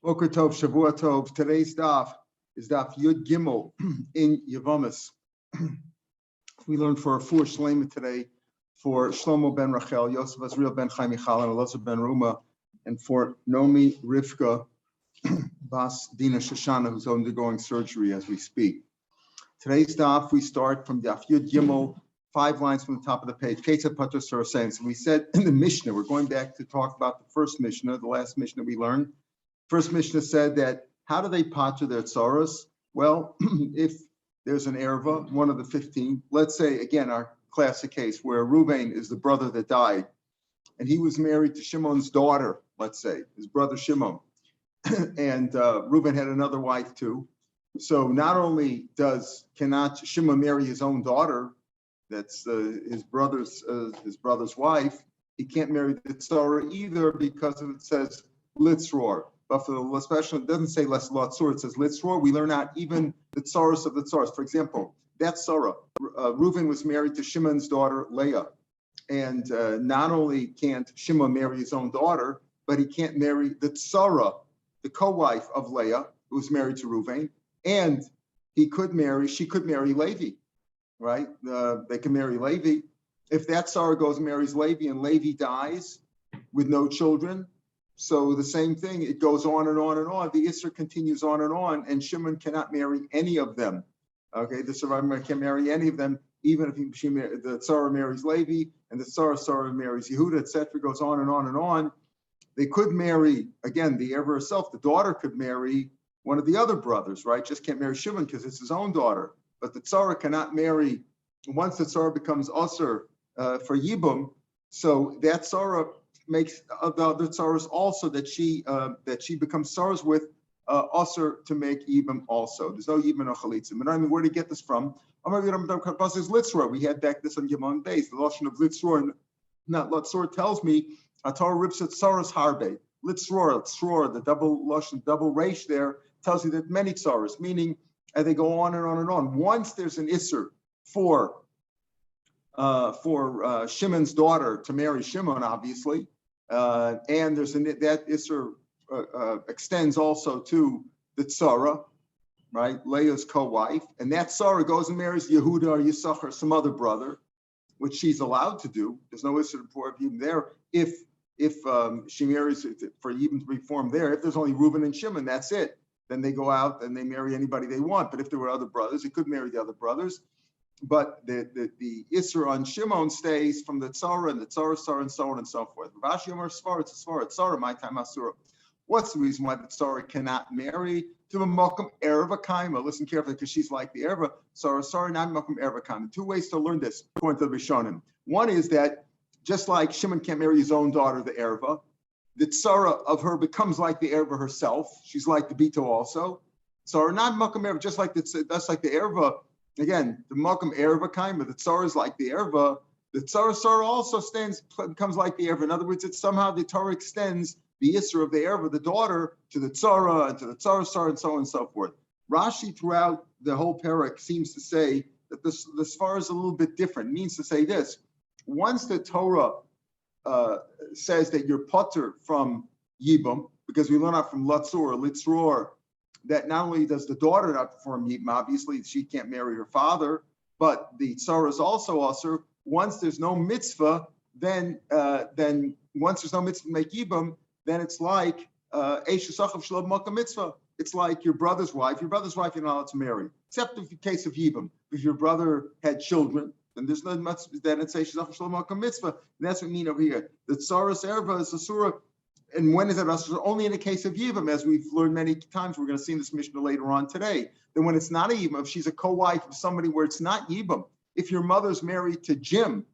Boker Tov, Shavua Tov. Today's daf is Daf Yud in Yevmot. We learned for a four Shlema today for Shlomo ben Rachel, Yosef Azriel ben Chaim Michal, and Elazar ben Ruma, and for Nomi Rivka Bas Dina Shoshana, who's undergoing surgery as we speak. Today's daf, we start from Daf Yud Gimel, 5 lines from the top of the page. Ketza Pater Sura saying. So we said in the Mishnah, we're going back to talk about the first Mishnah, the last Mishnah we learned. First Mishnah said that how do they pater their tzaros? Well, if there's an erva, one of the 15, let's say, again, our classic case where Reuven is the brother that died, and he was married to Shimon's daughter, let's say, his brother Shimon, and Reuven had another wife too. So not only cannot Shimon marry his own daughter, that's his brother's wife, he can't marry the tzara either because it says litzror. But for the special, it doesn't say les latzur, it says litzror. We learn out even the tzaros of the tzaros. For example, that tzara, Reuven was married to Shimon's daughter Leah, and not only can't Shimon marry his own daughter, but he can't marry the tzara, the co-wife of Leah, who was married to Reuven, and she could marry Levi, right? They can marry Levi. If that tzara goes and marries Levi, and Levi dies with no children, so the same thing, it goes on and on and on. The Isser continues on, and Shimon cannot marry any of them. Okay, the survivor can't marry any of them, even if the tzara marries Levi, and the tzara marries Yehuda, etc. Goes on and on and on. They could marry, again, the Erva herself, the daughter could marry one of the other brothers, right? Just can't marry Shimon because it's his own daughter. But the tzara cannot marry, once the tzara becomes usher for Yibum, so that tzara makes the other tzaras also that she becomes tzaras with usher to make Yibum also. There's no Yibum or Chalitza. But I mean, where did he get this from? Litzror. We had back this on Yomon days. The lotion of Litzror, not Litzror, tells me Torah rips at tzaras harbe. Litzror, the double lotion, double resh there tells you that many tzaras, meaning they go on and on and on. Once there's an isser for Shimon's daughter to marry Shimon, obviously. And there's that Isser extends also to the tzara, right? Leah's co-wife, and that tzara goes and marries Yehuda or Yisachar, some other brother, which she's allowed to do. There's no Isser for Yibum there. If she marries for Yibum to be formed there, if there's only Reuben and Shimon, that's it. Then they go out and they marry anybody they want. But if there were other brothers, they could marry the other brothers. But the Isser on Shimon stays from the tzara and the tzara, and so on and so forth. Rashi Omer Svar, it's a Svar, tzara, my time asura. What's the reason why the tzara cannot marry to a Mokum Erva Kaima? Listen carefully, because she's like the Erva. Tzara, not Mokum Erva Kaima. 2 ways to learn this, according to the Rishonim. One is that just like Shimon can't marry his own daughter, the Erva, the tzara of her becomes like the Erva herself. She's like the Bito also. Tzara, not Mokum Erva, just like that's like the Erva. Again, the Malcolm Erva Kaima, the Tzara is like the Erva. The Tzara also becomes like the Erva. In other words, it's somehow the Torah extends the Isser of the Erva, the daughter, to the Tzara, and to the Tzara, and so on and so forth. Rashi, throughout the whole parak, seems to say that the Svar is a little bit different. It means to say this. Once the Torah says that you're potter from Yibum, because we learn out from Litzror, that not only does the daughter not perform Yibum, obviously she can't marry her father, but the tzara is also usher. Once there's no mitzvah, then once there's no mitzvah to make Yibum, then it's like mitzvah. It's like your brother's wife. Your brother's wife you're not allowed to marry, except in the case of Yibum. If your brother had children, then there's no much. Then it's mitzvah. And that's what we mean over here. The tzaras erva is a surah. And when is it usher? Only in the case of Yibum, as we've learned many times. We're going to see in this Mishnah later on today. Then when it's not a Yibum, if she's a co-wife of somebody where it's not Yibum, if your mother's married to Jim,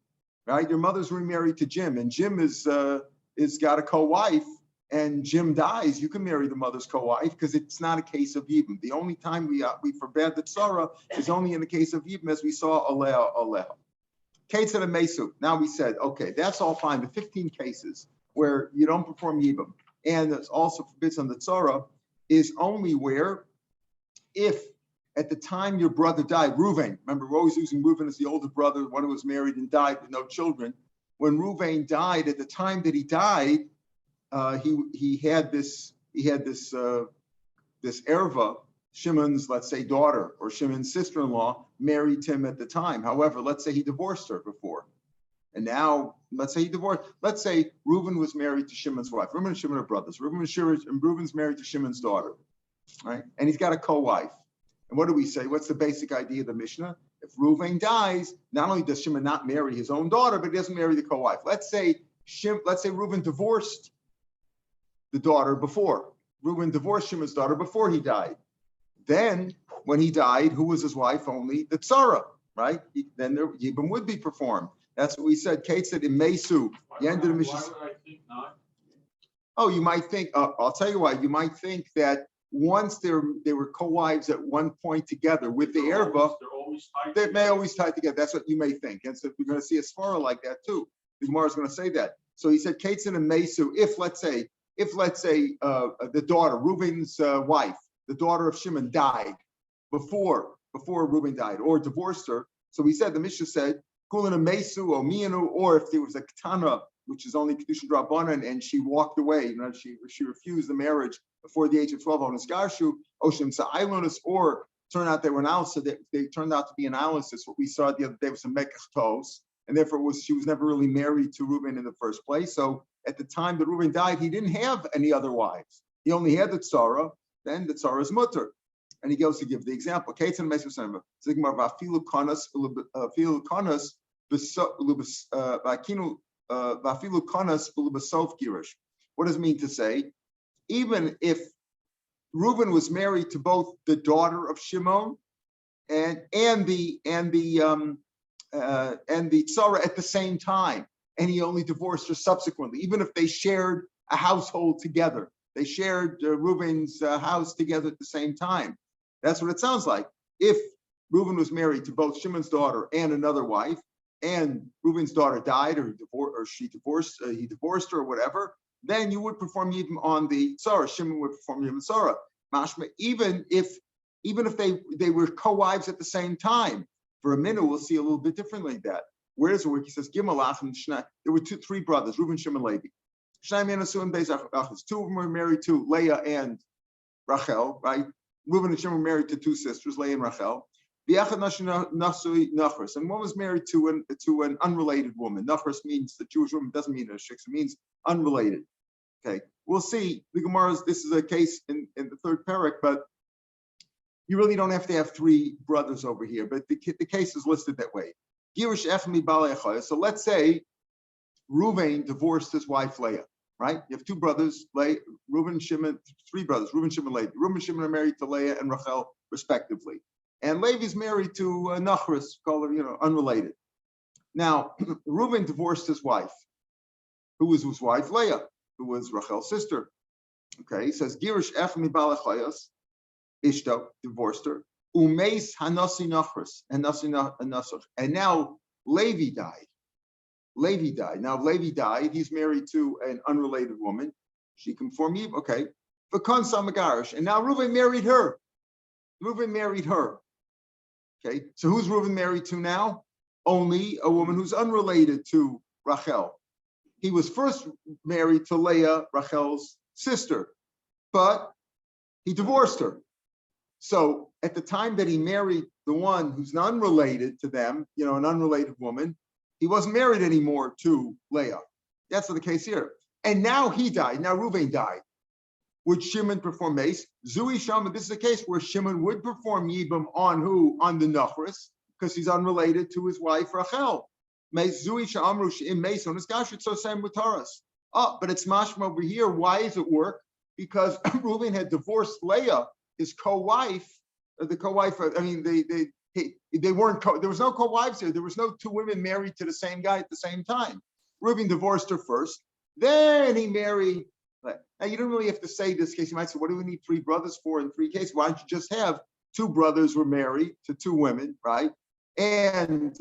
right? Your mother's remarried to Jim, and Jim is got a co-wife, and Jim dies, you can marry the mother's co-wife because it's not a case of Yibum. The only time we forbade the tzara is only in the case of Yibum, as we saw Aleha. Case of the Mesu. Now we said, okay, that's all fine. The 15 cases where you don't perform Yibum, and it's also forbids on the tzara, is only where if at the time your brother died, Reuven, remember we're always using Reuven as the older brother, one who was married and died with no children. When Reuven died, at the time that he died, he had this he had this erva, Shimon's, let's say, daughter or Shimon's sister-in-law married him at the time. However, let's say he divorced her before. And now, let's say he divorced. Let's say Reuben was married to Shimon's wife. Reuben and Shimon are brothers. Reuben's married to Shimon's daughter, right? And he's got a co-wife. And what do we say? What's the basic idea of the Mishnah? If Reuben dies, not only does Shimon not marry his own daughter, but he doesn't marry the co-wife. Let's say Reuben divorced the daughter before. Reuben divorced Shimon's daughter before he died. Then, when he died, who was his wife? Only the tzara, right? Then the Yibam would be performed. That's what we said. Kate said in Mesu. The end of the Mishnah. Why would I think not? Oh, you might think. I'll tell you why. You might think that once they were co-wives at one point together with the erba, they may always tie together. That's what you may think. And so we're going to see a svara like that too. The Gemara is going to say that. So he said, Kate said in Mesu. If let's say the daughter, Reuben's wife, the daughter of Shimon, died before Reuben died, or divorced her. So we said, the Mishnah said, Kulin Mesu or Mianu, or if there was a Ketana, which is only Kedusha Drabanan, and she walked away, she refused the marriage before the age of 12 on Skarshu, Oshim Sa'ilonis, or turned out they were annals, so they turned out to be annals. What we saw the other day was a Mekachtos, and therefore she was never really married to Reuben in the first place. So at the time that Reuben died, he didn't have any other wives. He only had the Tzara, then the Tzara's mutter. And he goes to give the example. What does it mean to say? Even if Reuben was married to both the daughter of Shimon and the tzara at the same time, and he only divorced her subsequently, even if they shared a household together, they shared Reuben's house together at the same time. That's what it sounds like. If Reuben was married to both Shimon's daughter and another wife, and Reuben's daughter died, or he divorced her, or whatever, then you would perform Yibam on the tzara. Shimon would perform Yibam tzara. Mashma, even if they were co-wives at the same time. For a minute, we'll see a little bit differently like that. Where does it work? He says, Gimalach and Shna. There were three brothers, Reuben, Shimon, Levi. Two of them were married to Leah and Rachel, right? Reuben and Shimon were married to two sisters, Leah and Rachel. And one was married to an unrelated woman. Nachras means the Jewish woman, doesn't mean a shik, it means unrelated. Okay, we'll see. The Gemara's, this is a case in the third parak, but you really don't have to have three brothers over here. But the case is listed that way. So let's say Reuven divorced his wife Leah, right? You have two brothers, Reuben, Shimon, three brothers, Reuben, Shimon, Levi. Reuben and Shimon are married to Leah and Rachel, respectively. And Levi's married to Nachras, call her, unrelated. Now, Reuben divorced his wife. Who was his wife? Leah, who was Rachel's sister. Okay, he says, Girish Echmi Balachayas, Ishto, divorced her. Umeis Hanasi Nachras, and Nasi Nasach. And now Levi died. Now, Levi died. He's married to an unrelated woman. She can form Yib. Okay. Vakan Samagarish. And now Reuben married her. Okay. So who's Reuben married to now? Only a woman who's unrelated to Rachel. He was first married to Leah, Rachel's sister, but he divorced her. So at the time that he married the one who's unrelated to them, an unrelated woman, he wasn't married anymore to Leah. That's the case here. And now he died. Now Reuven died. Would Shimon perform mace? Zui Shama, this is a case where Shimon would perform Yibam on who? On the Nachras, because he's unrelated to his wife Rachel. Zui Shamru in mace on his gashut, so same with Taras. Oh, but it's mashma over here. Why does it work? Because Reuven had divorced Leah, his co-wife, they weren't, there was no co-wives here. There was no two women married to the same guy at the same time. Reuben divorced her first, then he married. Now, you don't really have to say this case. You might say, what do we need three brothers for in three cases? Why don't you just have two brothers were married to two women, right? And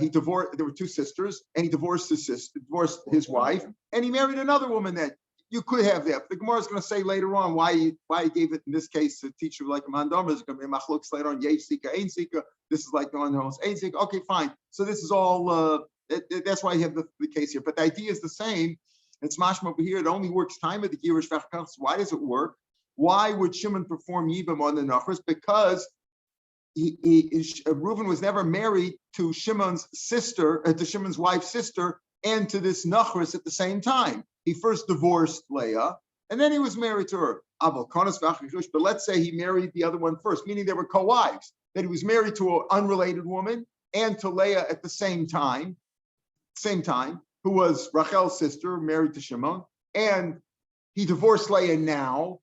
he divorced, there were two sisters, and he divorced his wife, and he married another woman then. You could have that. The Gemara is going to say later on why he gave it in this case to teach you like a mandam is going to be a machlokes later on. Yesh sika, ein sika. This is like on those ein sika. Okay, fine. So this is all. That's why you have the case here. But the idea is the same. It's mashma over here. It only works time of the girish. Why does it work? Why would Shimon perform yibam on the nachris? Because Reuven was never married to Shimon's sister, to Shimon's wife's sister, and to this nachris at the same time. He first divorced Leah, and then he was married to her. But let's say he married the other one first, meaning they were co-wives. That he was married to an unrelated woman and to Leah at the same time, who was Rachel's sister, married to Shimon, and he divorced Leah now.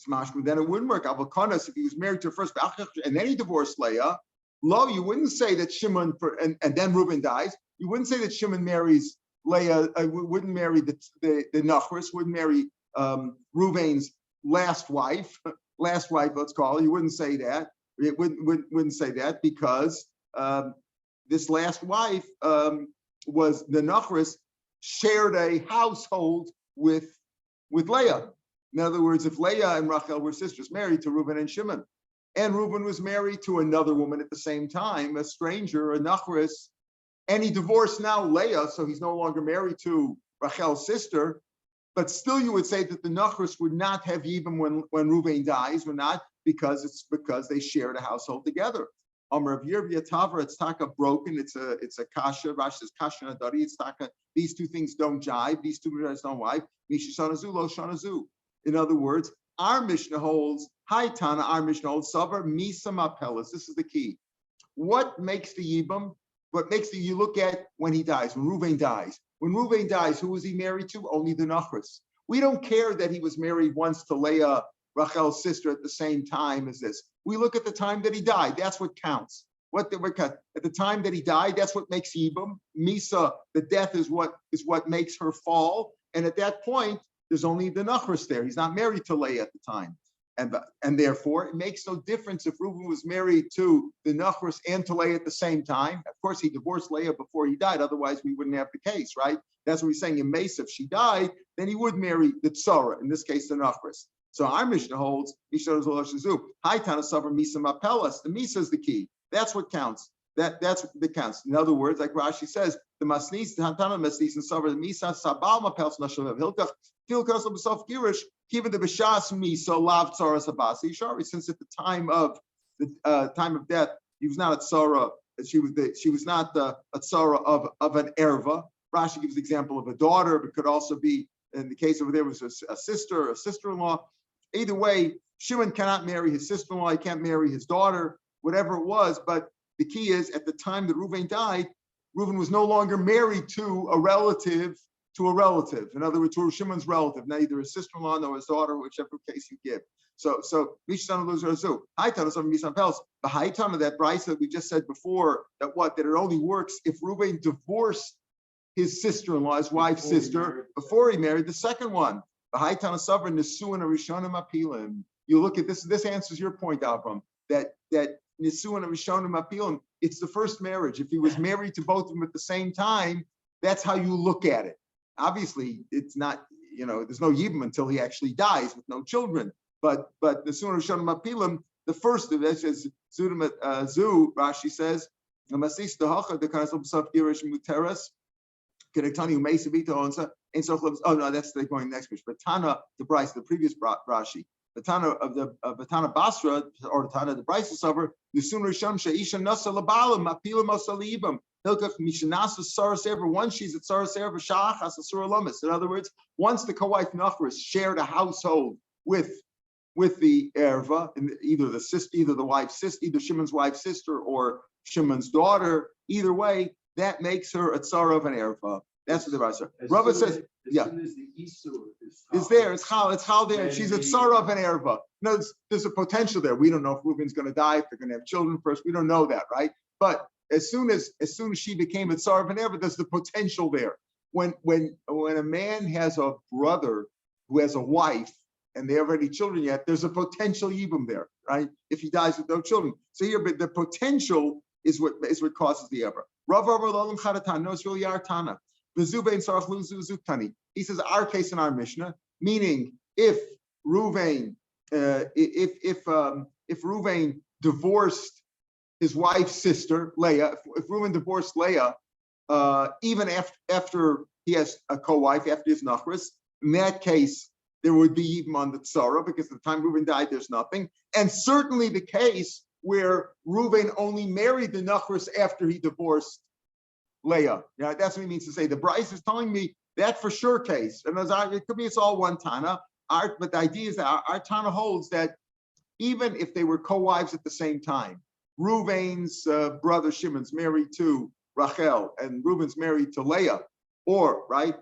Then it wouldn't work. If he was married to her first and then he divorced Leah, you wouldn't say that Shimon and then Reuben dies. You wouldn't say that Shimon marries Leah, wouldn't marry the Nachris, wouldn't marry Reuven's last wife, let's call it. You wouldn't say that. It wouldn't say that because this last wife was the Nachris shared a household with Leah. In other words, if Leah and Rachel were sisters, married to Reuben and Shimon, and Reuben was married to another woman at the same time, a stranger, a Nachris, and he divorced now Leah, so he's no longer married to Rachel's sister, but still you would say that the Nachris would not have Yibam when Reuben dies, or not, because they shared a household together. Of Yatavar, it's taka broken. It's a kasha. Rashi says kasha nadari. It's taka. These two things don't jive. These two things don't jive. Mishishanazu lo shanazu. In other words, our Mishnah holds Haitana. Our Mishnah holds Savar Misa Mapelas. This is the key. What makes the Yibam? What makes you look at when he dies? When Reuven dies. When Reuven dies, who was he married to? Only the Nachris. We don't care that he was married once to Leah, Rachel's sister, at the same time as this. We look at the time that he died. That's what counts. At the time that he died, that's what makes Yibam. Misa, the death is what makes her fall. And at that point, there's only the Nachris there. He's not married to Leah at the time. And therefore, it makes no difference if Reuven was married to the Nachris and to Leah at the same time. Of course, he divorced Leah before he died. Otherwise, we wouldn't have the case, right? That's what he's saying in Mesa. If she died, then he would marry the Tzara, in this case, the Nachris. So our Mishnah holds, Mishnah High Tana Savar Misa Mapelas. The Misa is the key. That's what counts. That's what counts. In other words, like Rashi says, the Masnis, the Hantana Masnis, and Savar the Misa Sabal Mapelas Nashalav Hilkach. Given the Bishas Misa Lav Tzara Sabasi Shari. Since at the time of death, he was not a Tzara. She was not a Tzara of an erva. Rashi gives the example of a daughter, but could also be, in the case over there, was a sister, a sister-in-law. Either way, Shimon cannot marry his sister-in-law. He can't marry his daughter, whatever it was. But the key is, at the time that Reuven died, Reuven was no longer married to a relative. In other words, to Shimon's relative, neither his sister-in-law nor his daughter, whichever case you give. So Mishnah Luzarazu. Haitana of Misan Pels. The Haitana, that Bryce that we just said before, that it only works if Reuven divorced his sister-in-law, his wife's sister, before he married the second one. The Haitana Savra Nisuan Rishonim Apilim. You look at this. This answers your point, Avram. That Nisuan Rishonim Apilim. It's the first marriage. If he was married to both of them at the same time, that's how you look at it. Obviously, it's not. There's no Yibam until he actually dies with no children. But Nisuan Rishonim Apilim, the first of it is Zu. Rashi says, "Masis dehacha dekanas obsav girish muteras." Oh no, that's the going next page. But Tana, the Bryce, the previous Rashi, the Tana of the Tana Basra, or the Tana the Bryce is over. The sooner Shamsha Isha Nasa Labalim, Apilim Osalibim, Hilkach Mishanasa Sarasever. Once she's at Sarasever, Shach Asasura Lamis. In other words, once the co-wife Nachris shared a household with the erva, either the wife's sister, either Shimon's wife's sister or Shimon's daughter, either way, that makes her a tzara of an erva. That's what the Rav says. Rava says, yeah. As soon as the Isur is there, it's chal there, and she's a tzara of an erva. No, there's a potential there. We don't know if Reuben's going to die, if they're going to have children first. We don't know that, right? But as soon as she became a tzara of an erva, there's the potential there. When a man has a brother who has a wife and they have already children yet, there's a potential yibum there, right? If he dies with no children. So here, but the potential is what causes the erva. Rav Lolam Charatan, no, it's really our Tana. He says our case in our Mishnah, meaning if Reuven divorced his wife's sister Leah, if Reuven divorced Leah, even after he has a co-wife after his nachris. In that case, there would be even on the tzara, because at the time Reuben died, there's nothing. And certainly the case where Reuben only married the nachris after he divorced Leah. Yeah, that's what he means to say. The Bryce is telling me that for sure case. And it could be it's all one Tana. But the idea is that our Tana holds that even if they were co-wives at the same time, Reuben's brother Shimon's married to Rachel, and Reuben's married to Leah, or right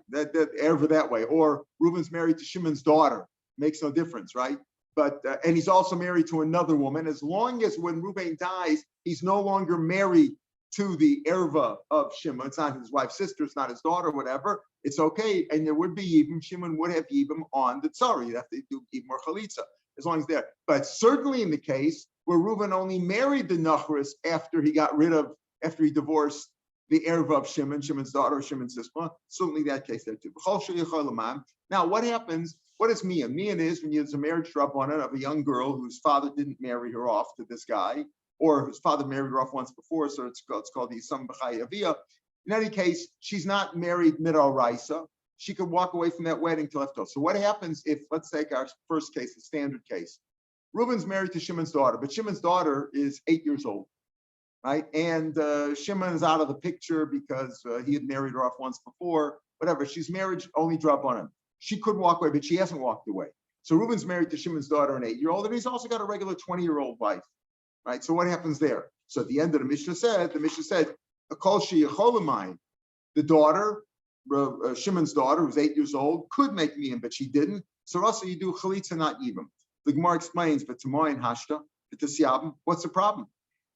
ever that way, or Reuben's married to Shimon's daughter, makes no difference, right? But and he's also married to another woman. As long as when Reuben dies, he's no longer married to the erva of Shimon. It's not his wife's sister, it's not his daughter, whatever. It's okay, and there would be yibum. Shimon would have yibum on the tzara. You'd have to do yibum or chalitza as long as there. But certainly in the case where Reuben only married the nachris after he divorced the erva of Shimon, Shimon's daughter, Shimon's sister, certainly that case there too. Now, what happens? What is mian? Mian is when there's a marriage drabanan of a young girl whose father didn't marry her off to this guy, or whose father married her off once before, so it's called the Yisam B'chai Aviyah. In any case, she's not married midal raisa. She could walk away from that wedding till left off. So what happens if, let's take our first case, the standard case. Reuben's married to Shimon's daughter, but Shimon's daughter is 8 years old, right? And Shimon is out of the picture because he had married her off once before, whatever. She's married, only drop on him. She could walk away, but she hasn't walked away. So Reuben's married to Shimon's daughter, an 8-year-old, and he's also got a regular 20-year-old wife, right? So what happens there? So at the end of the Mishnah said, Kol she'yachol, the daughter, Shimon's daughter, who's 8 years old, could make mian, but she didn't. So also you do chalitza, not yibum. The Gemara explains, but Tamoyin hashta, what's the problem?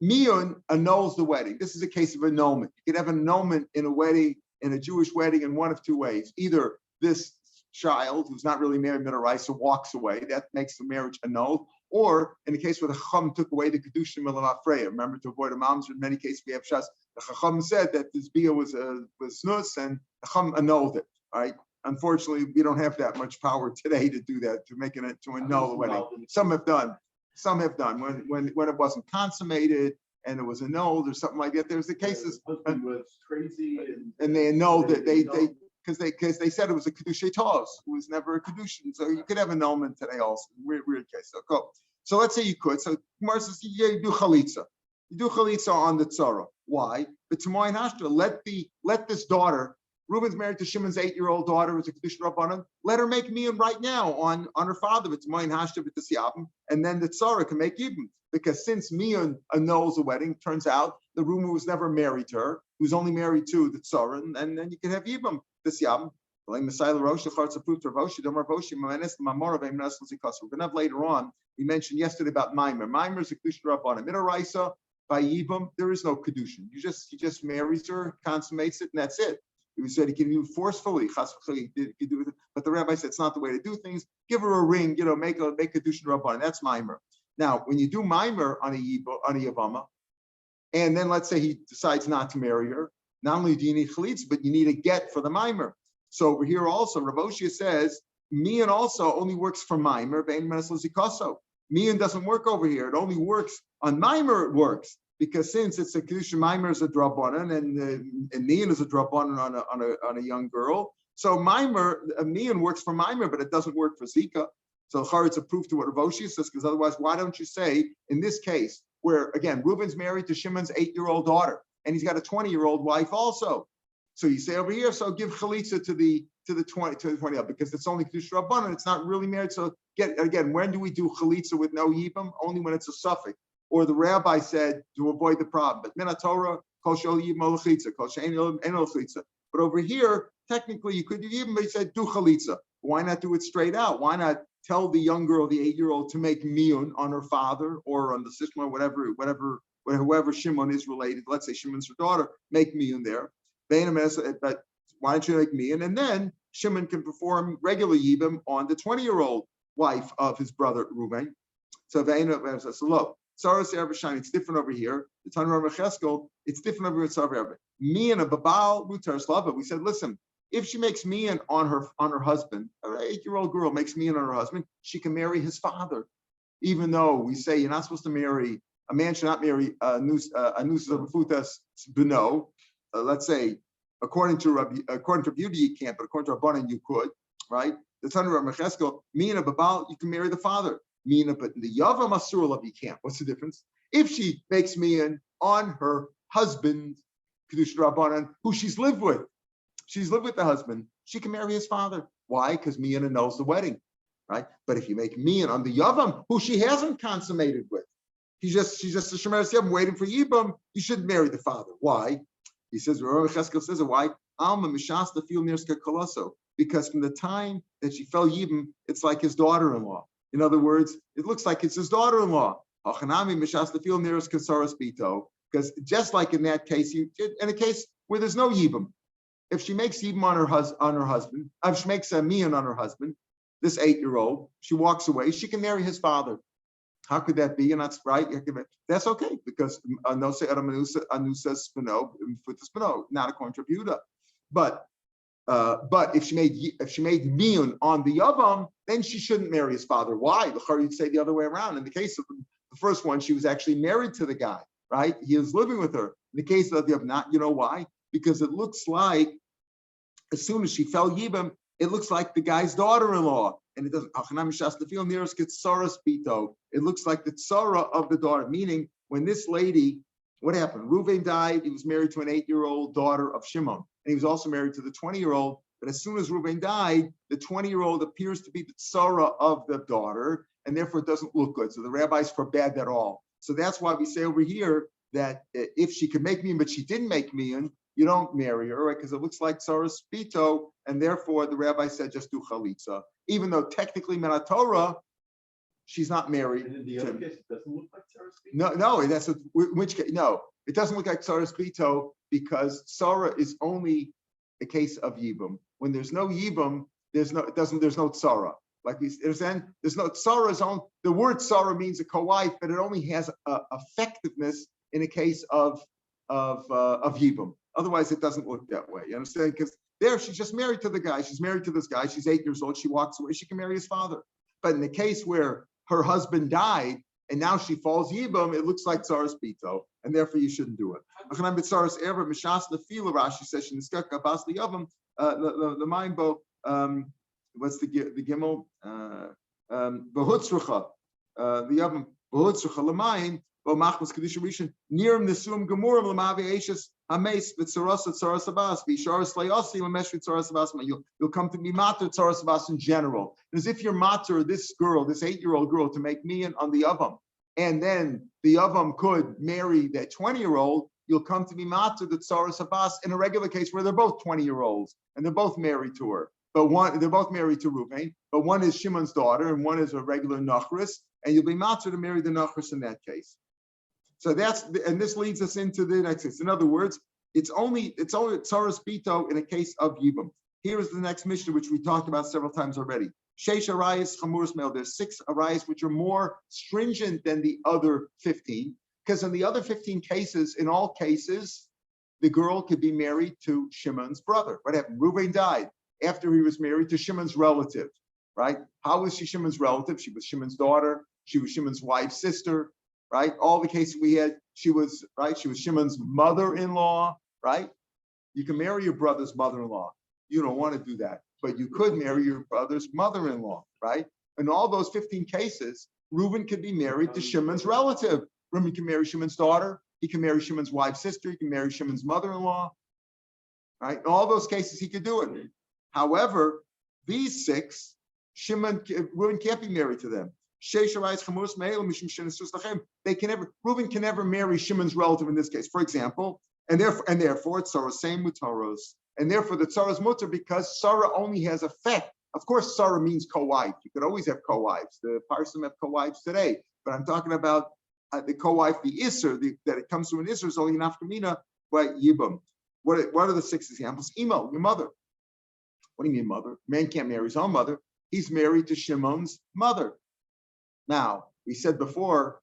Mian annuls the wedding. This is a case of annulment. You can have an annulment in a wedding, in a Jewish wedding, in one of two ways. Either this child, who's not really married midaraisa, walks away. That makes the marriage annulled. Or in the case where the Chacham took away the Kedushin Milamafreya. Remember, to avoid a mamzer, in many cases we have shas. The Chacham said that this bia was snus, and the Chacham annulled it. Right? Unfortunately, we don't have that much power today to do that, to make it to annul the wedding. Some have done. When it wasn't consummated and it was annulled or something like that. There's the cases. Husband was crazy and they annulled it. Because they said it was a kedushay tos. It was never a kedushin. So you could have annulment today also. Weird case. So let's say you could. So Gemara says, yeah, you do chalitza. You do chalitza on the tzara. Why? But Tamoyin hashta, let this daughter. Reuben's married to Shimon's 8-year-old daughter, who's a kedushin rabbanan. Let her make mian right now on her father. But Tamoyin hashta with the siyabim, and then the tzara can make yibum. Because since mian annuls the wedding, turns out the Reuben was never married to her, who's only married to the tzara, and then you can have yibum. This yabim. We're going to have later on, we mentioned yesterday about Maimer. Maimer is a kedushin rabbanan. Midaraisa by yibum, there is no kedushin. He just marries her, consummates it, and that's it. He said he can do forcefully, but the rabbi said it's not the way to do things. Give her a ring, make a kedushin rabbanan. That's Maimer. Now, when you do Maimer on a yavama, and then let's say he decides not to marry her, not only do you need chalitz, but you need a get for the Maimer. So over here also, Rav Oshia says, mian also only works for Maimer, mian doesn't work over here. It only works on Maimer, it works. Because since it's a kedushin, Maimer is a drabanan, and mian is a drabanan on a young girl. So mian works for Maimer, but it doesn't work for Zika. So it's a proof to what Rav Oshia says, because otherwise, why don't you say, in this case, where again, Reuben's married to Shimon's 8-year-old daughter, and he's got a 20-year-old wife also. So you say over here, so give chalitza to the 20, because it's only kedushin rabbanan, it's not really married. So again, when do we do chalitza with no yibam? Only when it's a suffix. Or the rabbi said to avoid the problem. But min Torah, kol shel yibam l'chalitza, kol she'en l'chalitza. But over here, technically you could do yibam, but he said do chalitza. Why not do it straight out? Why not tell the young girl, the 8-year-old, to make miyun on her father or on the sister, whoever Shimon is related? Let's say Shimon's her daughter, make miyun there. But why don't you make miyun? And then Shimon can perform regular yibam on the 20-year-old wife of his brother Reuben. So it's different over here. The Tanur Mecheskel, it's different over here. Miyun a babal mutar slava. We said, listen, if she makes miyun on her husband, an 8-year-old girl makes miyun on her husband, she can marry his father. Even though we say you're not supposed to marry, a man should not marry a nus of futas beno. Let's say according to beauty you can't, but according to Rabbanan you could, right? The son of Rav Mecheskel, Mina Babal, you can marry the father. Mina, but the Yavam Asurulav you can't. What's the difference? If she makes Mian on her husband, Kedusha Rabbanan, who she's lived with the husband, she can marry his father. Why? Because Mian annuls the wedding, right? But if you make Mian on the Yavam, who she hasn't consummated with, she's just a Shemeres Yavam waiting for Yibam, you shouldn't marry the father. Why? He says, Rav Cheskel says, why? Alma Mishasta fil Nirska Koloso. Because from the time that she fell Yibam, it's like his daughter-in-law. In other words, it looks like it's his daughter-in-law. Because just like in that case, in a case where there's no Yibam, if she makes Yibam on her husband, if she makes a Mian on her husband, this 8-year-old, she walks away, she can marry his father. How could that be? And that's right. That's okay because no say anusa spino for the spino, not according to Yehuda. But if she made Mian on the Yavam, then she shouldn't marry his father. Why? You'd say the other way around. In the case of the first one, she was actually married to the guy, right? He was living with her. In the case of the Yavam, not, you know why? Because it looks like as soon as she fell Yibam, it looks like the guy's daughter-in-law. And it doesn't. It looks like the tzara of the daughter, meaning when this lady, what happened? Reuven died. He was married to an 8-year-old daughter of Shimon. And he was also married to the 20-year-old. But as soon as Reuven died, the 20-year-old appears to be the tzara of the daughter, and therefore it doesn't look good. So the rabbis forbade that all. So that's why we say over here that if she could make Mian, but she didn't make Mian, you don't marry her, right? Because it looks like tzara spito, and therefore the rabbi said just do chalitza. Even though technically Torah, she's not married. And in the other case, it doesn't look like tzara spito? No, that's which case, no. It doesn't look like tzara spito because tzara is only a case of yibum. When there's no yibum, there's no tzara. Like there's no tzara is on the word tzara means a co-wife, but it only has effectiveness in a case of yibum. Otherwise, it doesn't look that way. You understand? Because there, she's just married to the guy. She's married to this guy. She's 8 years old. She walks away. She can marry his father. But in the case where her husband died and now she falls yibum, it looks like tzaras pito, and therefore you shouldn't do it. Rashi says the mind bo. What's the gimel? Behutzrucha. The yavam behutzrucha lemayin. You'll come to be matter tzaras abbas in general. As if you're matter this girl, this 8-year-old girl, to make mian on the yavam, and then the yavam could marry that 20-year-old. You'll come to be matter the tzaras abbas in a regular case where they're both 20-year-olds and they're both married to her. But they're both married to Reuven, but one is Shimon's daughter and one is a regular nachris, and you'll be matter to marry the nachris in that case. So this leads us into the next case. In other words, it's only tzaras pito in a case of yibum. Here is the next mission, which we talked about several times already. Sheish arayos chamuras mel. There's 6 arayos which are more stringent than the other 15, because in the other 15 cases, in all cases, the girl could be married to Shimon's brother. What happened? Reuven died after he was married to Shimon's relative, right? How was she Shimon's relative? She was Shimon's daughter. She was Shimon's wife's sister. Right, all the cases we had, she was Shimon's mother-in-law, right? You can marry your brother's mother-in-law. You don't want to do that, but you could marry your brother's mother-in-law, right? In all those 15 cases, Reuven could be married to Shimon's relative. Reuven can marry Shimon's daughter. He can marry Shimon's wife's sister. He can marry Shimon's mother-in-law, right? In all those cases, he could do it. However, these 6, Reuven can't be married to them. They can never, Reuven can never marry Shimon's relative in this case, for example, and therefore it's Sarah, same with Taros. And therefore the Sarah's mutter because Sarah only has effect. Of course, Sarah means co-wife. You could always have co-wives. The Parsim have co-wives today, but I'm talking about the co-wife, the Isser, that it comes to an Isser is only an Afkamina by Yibum. What are the 6 examples? Emo, your mother. What do you mean mother? Man can't marry his own mother. He's married to Shimon's mother. Now, we said before,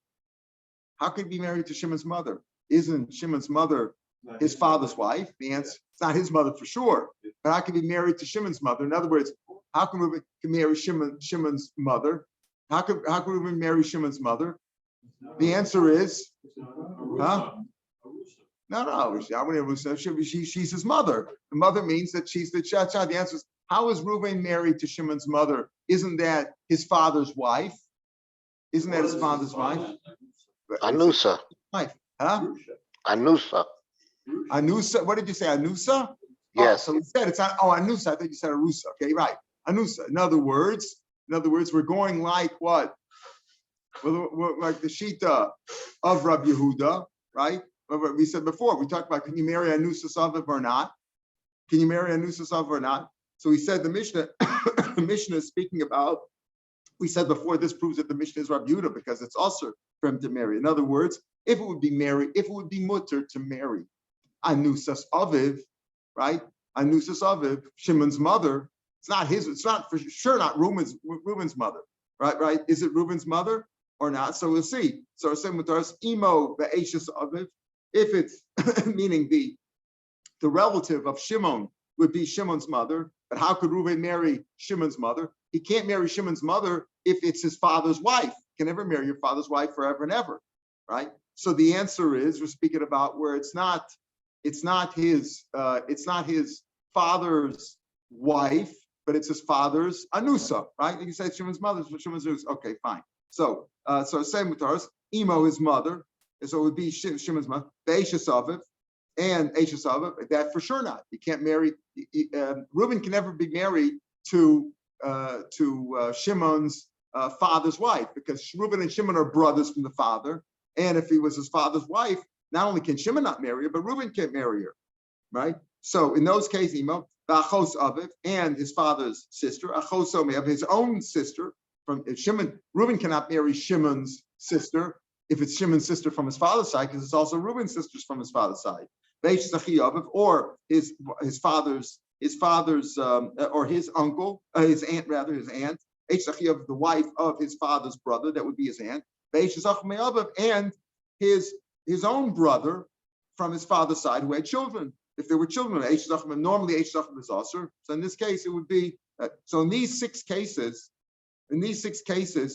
how could he be married to Shimon's mother? Isn't Shimon's mother his father's wife? The answer, it's not his mother for sure, but how can he be married to Shimon's mother? In other words, how can we marry Shimon's mother? How can we marry Shimon's mother? The answer is, No. She's his mother. The mother means that she's the child. The answer is, how is Reuven married to Shimon's mother? Isn't that his father's wife? Isn't that his father's wife? Anusa. Wife, huh? Anusa. Anusa. What did you say? Anusa? Yes. So he said it's not. Oh, Anusa. I think you said Arusa. Okay, right. Anusa. In other words, we're going like what? We're like the Shita of Rabbi Yehuda, right? We said before, we talked about, can you marry Anusa Saviv or not? Can you marry Anusa Saviv or not? So we said the Mishnah, the Mishnah is speaking about, we said before, this proves that the Mishnah is Rabbi Yehuda because it's also for him to marry. In other words, if it would be mutter to marry Anusas Aviv, right? Anusas Aviv, Shimon's mother, it's not for sure not Reuben's mother, right? Is it Reuben's mother or not? So we'll see. So we're saying with us, Imo Be'eshus Aviv, if it's meaning the relative of Shimon would be Shimon's mother, but how could Reuben marry Shimon's mother? He can't marry Shimon's mother if it's his father's wife. You can never marry your father's wife forever and ever, right? So the answer is, we're speaking about where it's not his father's wife, but it's his father's Anusa, right? You say Shimon's mother, Shimon's okay, fine. So same with ours, Imo, his mother, so it would be Shimon's mother, Be'eshus Aviv, and Eishes Aviv, that for sure not. You can't marry, Reuben can never be married to Shimon's father's wife, because Reuben and Shimon are brothers from the father. And if he was his father's wife, not only can Shimon not marry her, but Reuben can't marry her, right? So in those cases, Imo, Achos Aviv, and his father's sister, Achos Omi, of his own sister, from Shimon, Reuben cannot marry Shimon's sister if it's Shimon's sister from his father's side, because it's also Reuben's sisters from his father's side. Or his father's or his uncle, his aunt, the wife of his father's brother, that would be his aunt, and his own brother from his father's side who had children. If there were children, normally is also. So in this case, it would be so in these six cases,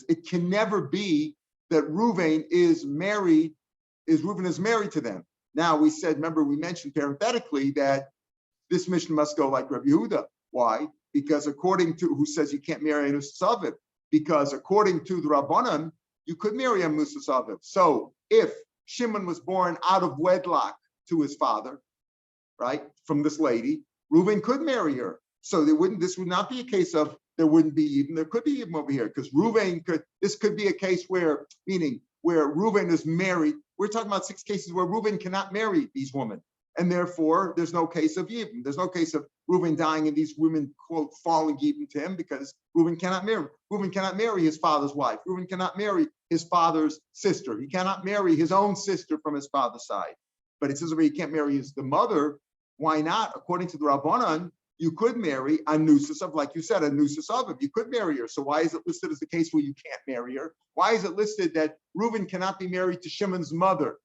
it can never be that Reuven is married to them. Now we said, remember, we mentioned parenthetically that this mission must go like Rabbi Yehuda. Why? Because according to who says you can't marry a Nusasavib, because according to the Rabbanan, you could marry a Nusasavib. So if Shimon was born out of wedlock to his father, right, from this lady, Reuven could marry her. So this would not be a case of there wouldn't be even, there could be even over here, because this could be a case where Reuven is married. We're talking about 6 cases where Reuven cannot marry these women. And therefore, there's no case of Yibam. There's no case of Reuven dying and these women, quote, falling Yibam to him, because Reuven cannot marry. Reuven cannot marry his father's wife. Reuven cannot marry his father's sister. He cannot marry his own sister from his father's side. But it says where he can't marry the mother. Why not? According to the Rabbanan, you could marry a Nusasavib, like you said, a Nusasavib. You could marry her. So why is it listed as the case where you can't marry her? Why is it listed that Reuven cannot be married to Shimon's mother?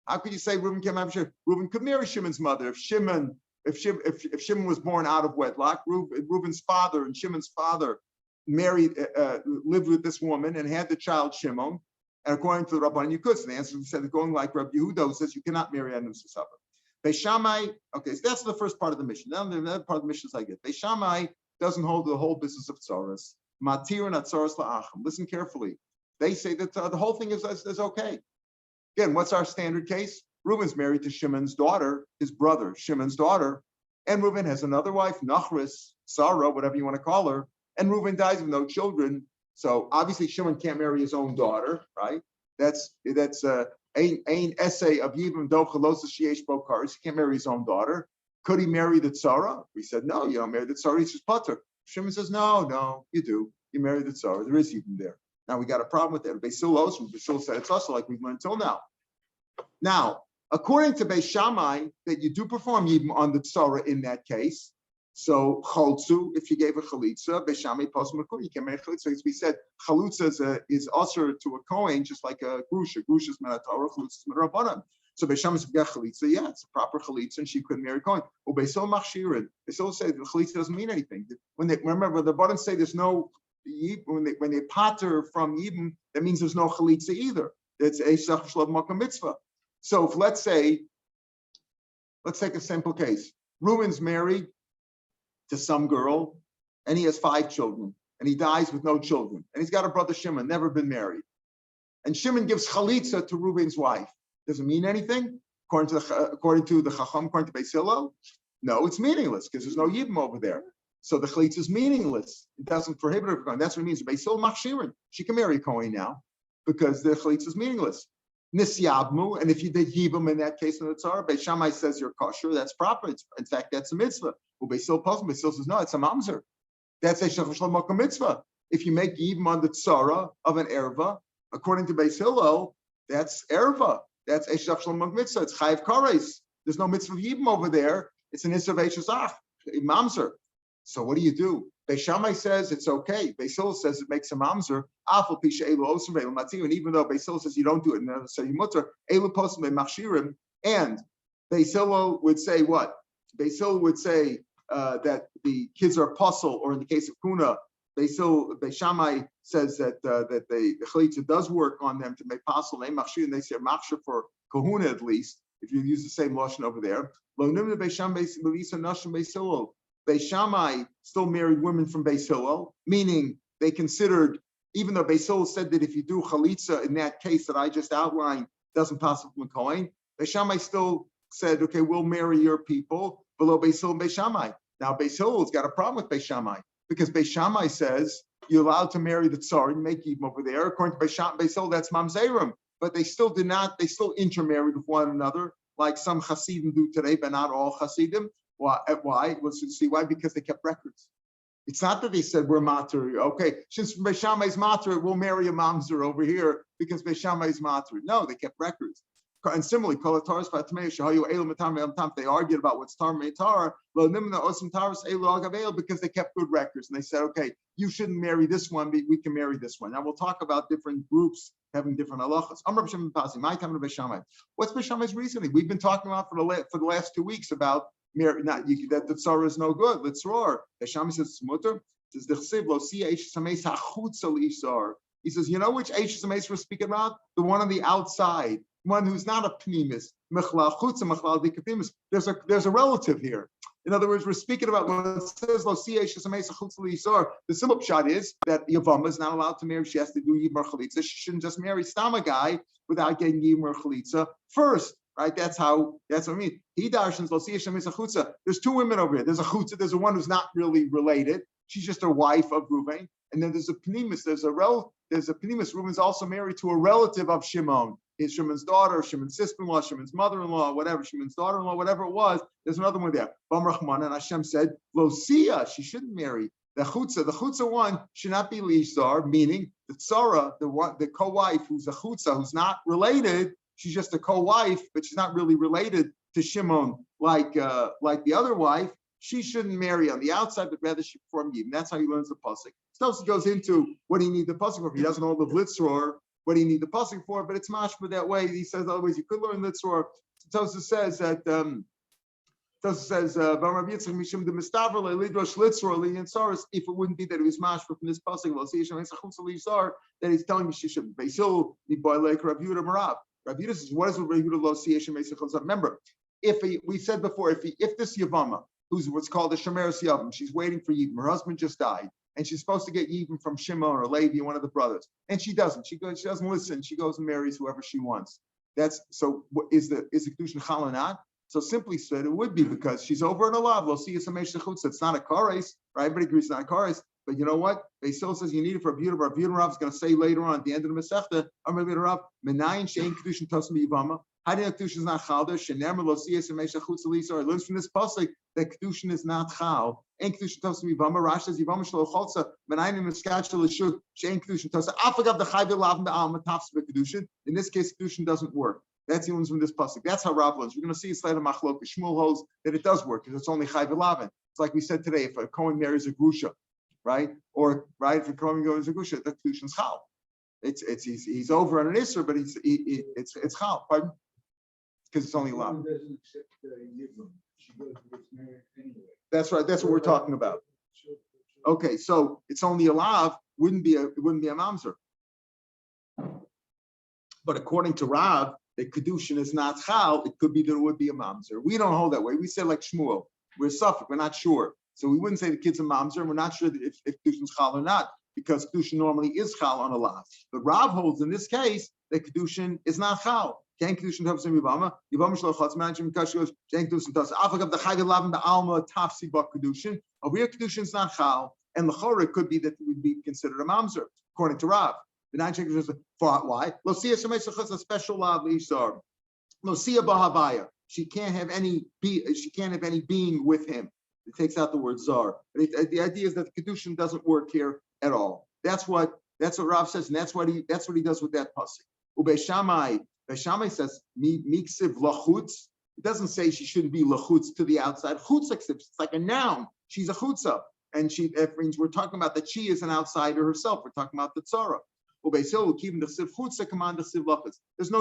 How could you say Reuven can marry? Reuven could marry Shimon's mother if Shimon was born out of wedlock. Reuven's father and Shimon's father lived with this woman and had the child Shimon. And according to the Rabbanan, you could. So the answer is going like Rabbi Yehuda, who says you cannot marry a Nusasavib. Beishamai, okay, so that's the first part of the mission. Now the other part of the mission is like it. Beishamai doesn't hold the whole business of tzaras. Matir and tzaras la'achim. Listen carefully. They say that the whole thing is okay. Again, what's our standard case? Reuben's married to Shimon's daughter, his brother, Shimon's daughter, and Reuben has another wife, Nachris, Sarah, whatever you want to call her, and Reuben dies with no children. So obviously Shimon can't marry his own daughter, right? That's ein essay of Yibam Dochalos Shiesh Bokars. He can't marry his own daughter. Could he marry the Tzara? We said, no, you don't marry the Tzara, he's just Pater. Shimon says, no, you do. You marry the Tzara. There is Yibam there. Now we got a problem with that. Basil said it's also like we've learned until now. Now, according to Beis Shammai, that you do perform Yibam on the Tzara in that case. So Choltzu, if you gave a Chalitza, Beis Shammai post Makur, you can marry Chalitza. As we said, Chalitza is usher to a Kohen, just like a Grusha. Grusha is Manatorah, Chalitza is Merabanan. So Beis Shammai said, Chalitza, yeah, it's a proper Chalitza, and she couldn't marry Kohen. Well, Beisil Machshirin, they still say the Chalitza doesn't mean anything. When the Rabbanan say there's no, when they pater from Yibam, that means there's no Chalitza either. It's a Shach Shlav Makam Mitzvah. So if let's say Let's take a simple case. Reuben's married to some girl, and he has 5 children, and he dies with no children. And he's got a brother Shimon, never been married. And Shimon gives chalitza to Reuben's wife. Does it mean anything? According to the Chacham, according to Beis Hillel? No, it's meaningless because there's no Yibam over there. So the chalitza is meaningless. It doesn't prohibit her from going. That's what it means. Beis Hillel machshirin. She can marry a Kohen now because the chalitza is meaningless. Nisyabmu, and if you did Yibam in that case in the Tzara, Beis Shammai says you're kosher, that's proper. In fact, that's a mitzvah. Well, Beis Hillel says, no, it's a mamzer. That's a shachar mitzvah. If you make Yibam on the Tzara of an erva, according to Beis Hillel, that's erva. That's a shachar mitzvah. It's chayiv kares. There's no mitzvah of Yibam over there. It's an isser v'eshazach, mamzer. So what do? Beis Shammai says it's okay. Beis Hillel says it makes a mamzer. And even though Beis Hillel says you don't do it, so you mutter elu posem machshirim. And Beis Hillel would say what? Beis Hillel would say that the kids are apostle, or in the case of Kuna, Beis Shammai says that the chalitza does work on them to make apostle name machshir, and they say machshir for kahuna at least. If you use the same lashon over there, Beis Shammai still married women from Beis Hillel, meaning they considered, even though Beis Hillel said that if you do chalitza in that case that I just outlined, doesn't pass from Kohen, Beis Shammai still said, okay, we'll marry your people below Beis Hillel and Beis Shammai. Now Beis Hillel's got a problem with Beis Shammai because Beis Shammai says you're allowed to marry the tsar and make Yibam over there. According to Beis Hillel, that's mamzerim, but they still intermarried with one another, like some Hasidim do today, but not all Hasidim. Why? Let's see why. Because they kept records. It's not that they said we're matur. Okay, since Beis Shammai's matur, we'll marry a mamzer over here because Beis Shammai's matur. No, they kept records. And similarly, they argued about what's tar meitar, because they kept good records. And they said, okay, you shouldn't marry this one, but we can marry this one. Now we'll talk about different groups having different halachas. What's Beis Shammai's reasoning? We've been talking about for the last 2 weeks about that the tzara is no good. Let's roar. Beis Shammai says mutter. Says the chsiv lo si eish sameis hachutza liishar. He says, you know which eish sameis we're speaking about? The one on the outside, one who's not a pnimis. Mechla chutza mechla dikapnimis. There's a relative here. In other words, we're speaking about when it says lo si eish sameis hachutza liishar. The simple shot is that Yavama is not allowed to marry. She has to do yibam chalitza. She shouldn't just marry a guy without getting yibam chalitza first. Right, that's what I mean. He darshans lo siyah shemis a chutza. There's 2 women over here. There's a chutza. There's a one who's not really related. She's just a wife of Reuven. And then there's a pnimis. There's a pnimis. Reuven's also married to a relative of Shimon. His Shimon's daughter, Shimon's sister-in-law, Shimon's mother-in-law, whatever. Shimon's daughter-in-law, whatever it was. There's another one there. Bam Rahman, and Hashem said lo siyah. She shouldn't marry the chutza one should not be lishzar, meaning the tzara, the co-wife who's a chutza who's not related. She's just a co-wife, but she's not really related to Shimon like the other wife. She shouldn't marry on the outside, but rather she perform Yibam. That's how he learns the pasuk. Stossi goes into what he need the pasuk for. If he doesn't know the Blitzroar, what he need the pasuk for, but it's mashma that way. He says otherwise you could learn Blitzroar. Stossi says that if it wouldn't be that it was mashma from this pasuk, that he's telling me she should be so like Rav Yehuda Marav. Rav Yehuda says, what is Rav Yehuda lo siyah shemeis hachutza? Remember, we said before, if this Yavama, who's what's called a Shemeres Yavam, she's waiting for Yibam, her husband just died, and she's supposed to get Yibam from Shimon or Levi, one of the brothers, and she doesn't. She doesn't listen. She goes and marries whoever she wants. Is the kedushin chal or not? So simply said, it would be because she's over in a lav. Lo siyah shemeis hachutza. It's not a kares, right? Everybody agrees it's not a kares. But you know what? Beis Hillel says you need it for a beautiful. Rav Yehuda Rav is going to say later on at the end of the Masechta, Amar Rav Rav, Menayin shein kedushin tosam yivama. How do you know kedushin is not chal? Shenemer lo siyas and meisha chutz lisar. It learns from this pasuk that kedushin is not chal. Ein kedushin tosam yivama. Rashi says yivama shlo cholza. Menayin miskach shel shuk shein kedushin tosam. Afagav the chayv elav be'al matafs bekedushin. In this case, kedushin doesn't work. That's the ones from this pasuk. That's how Rav learns. We're going to see it's later machlok. Shmuel holds that it does work because it's only chayv elav. It's like we said today. If a Kohen marries a grusha, right? Or right, if a Kohen goes to Gusha, the kedushin's chal. He's over on an isser, but it's chal. Pardon? Because it's only allowed. That's right. That's what we're talking about. Okay, so it's only a lav. It wouldn't be a mamzer. But according to Rav, that kedushin is not chal, it could be that it would be a mamzer. We don't hold that way. We say like Shmuel, we're suffik, we're not sure. So we wouldn't say the kid's a mamzer, and we're not sure that if kedushin is chal or not, because kedushin normally is chal on a lot. But Rav holds in this case that kedushin is not chal. Ken kedushin tavs yibama shlo chatz manchim kashos ken kedushin tavs afagav the chayv lavim the alma tafsi bak kedushin. Over here kedushin is not chal, and l'chora it could be that it would be considered a mamzer according to Rav. The nine checkers for why? Losia shemeisachas a special law l'ishar. Losia bahavaya. She can't have any being with him. It takes out the word zar. But the idea is that kedushin doesn't work here at all. That's what Rav says, and that's what he does with that pasuk. Ubei Shammai says miksiv lachutz. It doesn't say she shouldn't be lachutz to the outside. Chutz it's like a noun. She's a chutza, and that means we're talking about that she is an outsider herself. We're talking about the tzara. There's no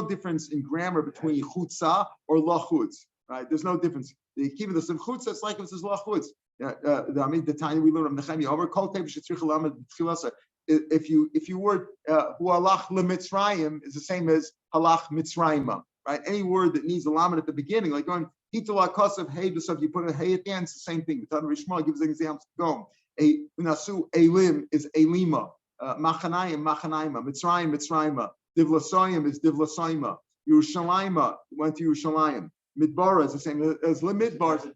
difference in grammar between chutza or lachutz, right? There's no difference. The keep the siv chutza, it's like if it says lachutz. The time we learn of Nechemia over kol tev shetzrich lamed tchilasa. If you word hu halach lemitzrayim is the same as halach mitzrayima, right? Any word that needs a lamed at the beginning, like going hitala kosav hey b'sav, you put a hey at the end, it's the same thing. The Tanur Rishma gives an example. Go a nasu elim is elima. Machanayim, Mitzrayim, Mitzrayima. Divlasoyim is Divlasoyima. Yerushalayim went to Yerushalayim. Midbar is the same as Limidbar.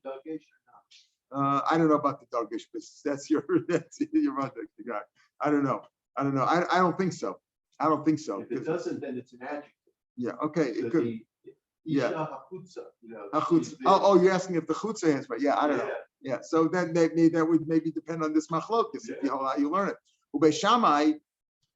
I don't know about the Dargish, but that's your guy. I don't know. I don't think so. If it doesn't, then it's an adjective. Yeah. Okay. So It could. Yeah. Hachutza, Oh, you're asking if the chutza is right. Yeah, I don't know. Yeah. So then that would maybe depend on this machlokas, how you learn it. Ubei Shammai,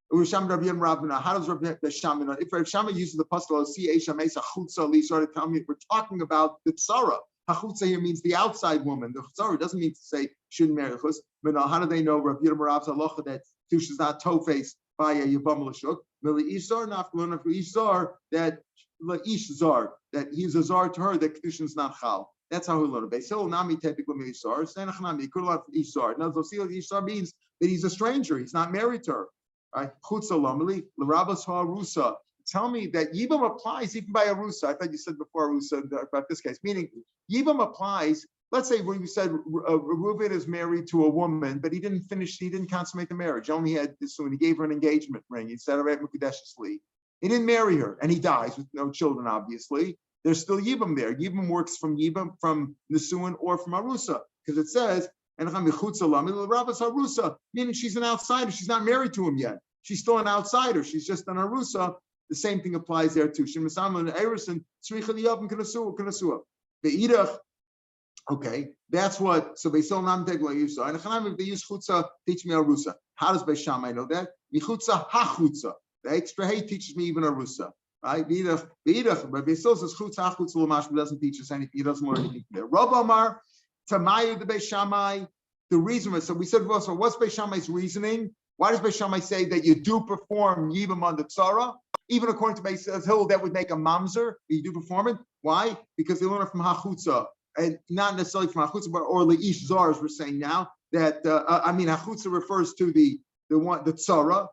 Rabbi Ravina. How does Rabbi Shammai know? If Rabbi Shammai uses the pasuk, see Eisha Mesa Chutza Li, sort of tell me we're talking about the tzara. Hachutza here means the outside woman. The tzara doesn't mean to say shouldn't marry chutz. But how do they know Rabbi Rav's halacha that tush is not tofes by a yibam l'shuk? Mili ishzar, not learn of ishzar that la'ish zar, that he's a zar to her, that kedushin is not chal. That's how we learn it. Beisil nami tepik l'mishar. Senach nami kulat ishzar. Now zosil ishzar means that he's a stranger. He's not married to her. Right? Chutza lomeli l'rabas ha'arusa. Tell me that yibam applies even by arusa. I thought you said before arusa about this case. Meaning yibam applies. Let's say when you said Reuben is married to a woman, but he didn't consummate the marriage. He only had this one. He gave her an engagement ring. He said, "All right, Mukadeshesli." He didn't marry her, and he dies with no children. Obviously, there's still yibam there. Yibam works from Nisuin or from arusa, because it says. Meaning she's an outsider. She's not married to him yet. She's still an outsider. She's just an arusa. The same thing applies there too. Okay, that's what. So they use chutza. Teach me arusa. How does Beis Shammai know that? Michutza hachutza. The extra hey teaches me even arusa. Right? But Beis says chutza hachutza l'mash doesn't teach us anything. He doesn't learn anything there. Rav Amar. Tamayu the Beis Shammai, the reason so we said, well, so what's Beis Shammai's reasoning? Why does Beis Shammai say that you do perform yibam on the tzara? Even according to Beis Hill, that would make a mamzer. You do perform it. Why? Because they learn it from hachutza, and not necessarily from hachutza, but or leish zar, as we're saying now. That hachutza refers to the tzara.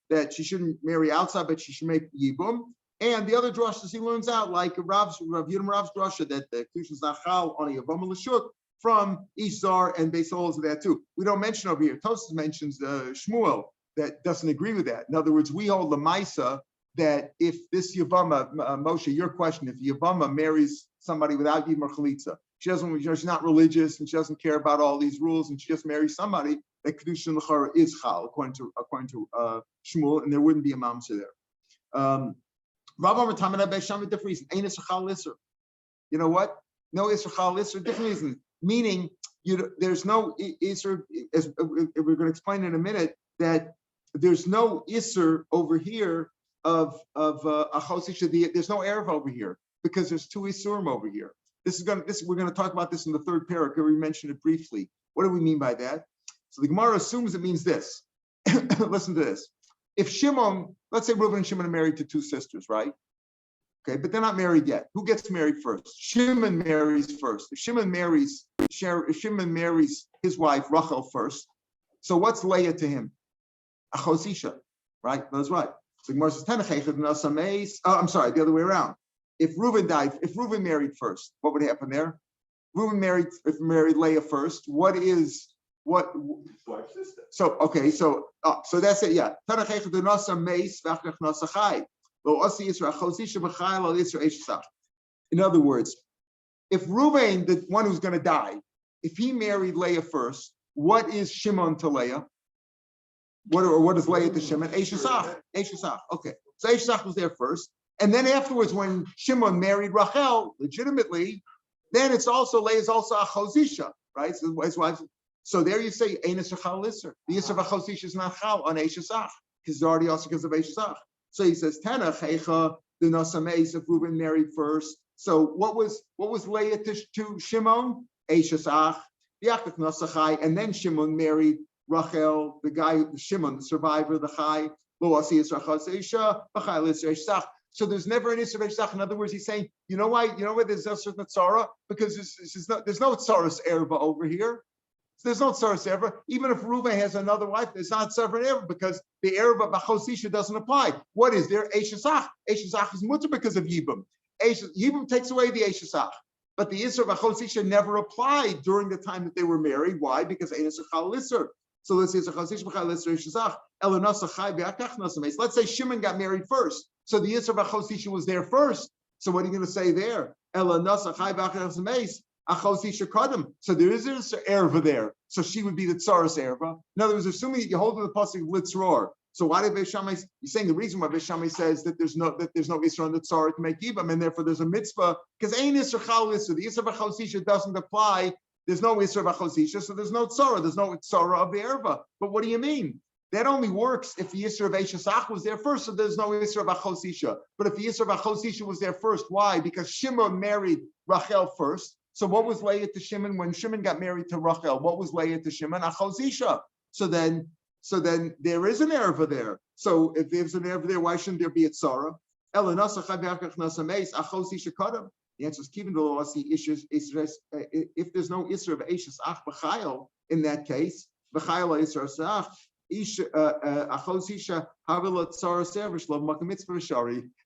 That she shouldn't marry outside, but she should make yibum. And the other drashas he learns out, like Rav Rav's drasha, that the kedushin is not chal on a yavama l'shuk from Ishzar and Beis Hillel of that too. We don't mention over here. Tosas mentions Shmuel that doesn't agree with that. In other words, we hold the Maisa that if this yavama, Moshe, your question, if yavama marries somebody without yibam or chalitza, she doesn't, she's not religious and she doesn't care about all these rules, and she just marries somebody, that kedushin l'chara is chal according to Shmuel, and there wouldn't be a mamzer there. Rav Amar Tamina Beis Shammai, different reason. Ain't Yisrachal Isser. You know what? No Yisrachal Isser, different reason. Meaning, there's no Isser, as we're going to explain in a minute, that there's no Isser over here of Achosisha. There's no Erev over here because there's two Isurim over here. We're going to talk about this in the third parak. We mentioned it briefly. What do we mean by that? So the Gemara assumes it means this. Listen to this. If Shimon, let's say Reuben and Shimon are married to two sisters, right? Okay, but they're not married yet. Who gets married first? Shimon marries first. If Shimon marries his wife Rachel first, so what's Leah to him? Achosisha, right? That's right. So Gemara says, I'm sorry, the other way around. If Reuben married first, what would happen there? Reuben married Leah first. What? His wife's sister. So that's it. Yeah. In other words, if Reuben, the one who's going to die, if he married Leah first, what is Shimon to Leah? What is Leah to Shimon? Eishesach. Okay. So Eishesach was there first. And then afterwards, when Shimon married Rachel, legitimately, then it's also, Leah is also a Chosisha, right? So his wife. So there you say, Einis Chal Isser. The Isser of a Chosisha is not Chal on Eishesach, because it's already also because of Eishesach. So he says, Tana Checha, the Nosameis, if Reuben married first. So what was Leah to Shimon? Eishesach, Yachak Nosachai, and then Shimon married Rachel, the guy, Shimon, the survivor, the Chai, Lo Asi Yisra Chosisha, B'chai L'Isra Eishesach. So there's never an Isra Eishesach. In other words, he's saying, you know why? You know why there's no certain tzara? Because there's no tzaras erva over here. So there's no tzaras erva. Even if Reuven has another wife, there's not tzaras erva because the erva b'chosisha doesn't apply. What is there? Eishesach. Eishesach is mutter because of Yibam. Yibam takes away the Eishesach. But the Isra b'chosisha never applied during the time that they were married. Why? Because Einis Chal Isser. So let's say let's say Shimon got married first. So the Yisra B'chosisha was there first. So what are you going to say there? So there is an erva there. So she would be the tsaras erva. In other words, assuming that you hold to the pasuk litzror. So why did Beis Shammai? You're saying the reason why Beis Shammai says that there's no Isra on the tzara to make yibam, and therefore there's a mitzvah because ain't Isra chal Isra. The Isra B'chosisha doesn't apply. There's no Isra B'chosisha, so there's no tzara. There's no tzara of the erva. But what do you mean? That only works if the Yisra of Eishesach was there first, so there's no Yisra of Achosisha. But if the Yisra of Achosisha was there first, why? Because Shimon married Rachel first. So what was Leah to Shimon when Shimon got married to Rachel? What was Leah to Shimon? Achosisha. So then there is an erva there. So if there's an erva there, why shouldn't there be a tzara? The answer is keeping the law. If there's no Yisra of Eishesach b'chayil in that case, b'chayil Yisra Sach.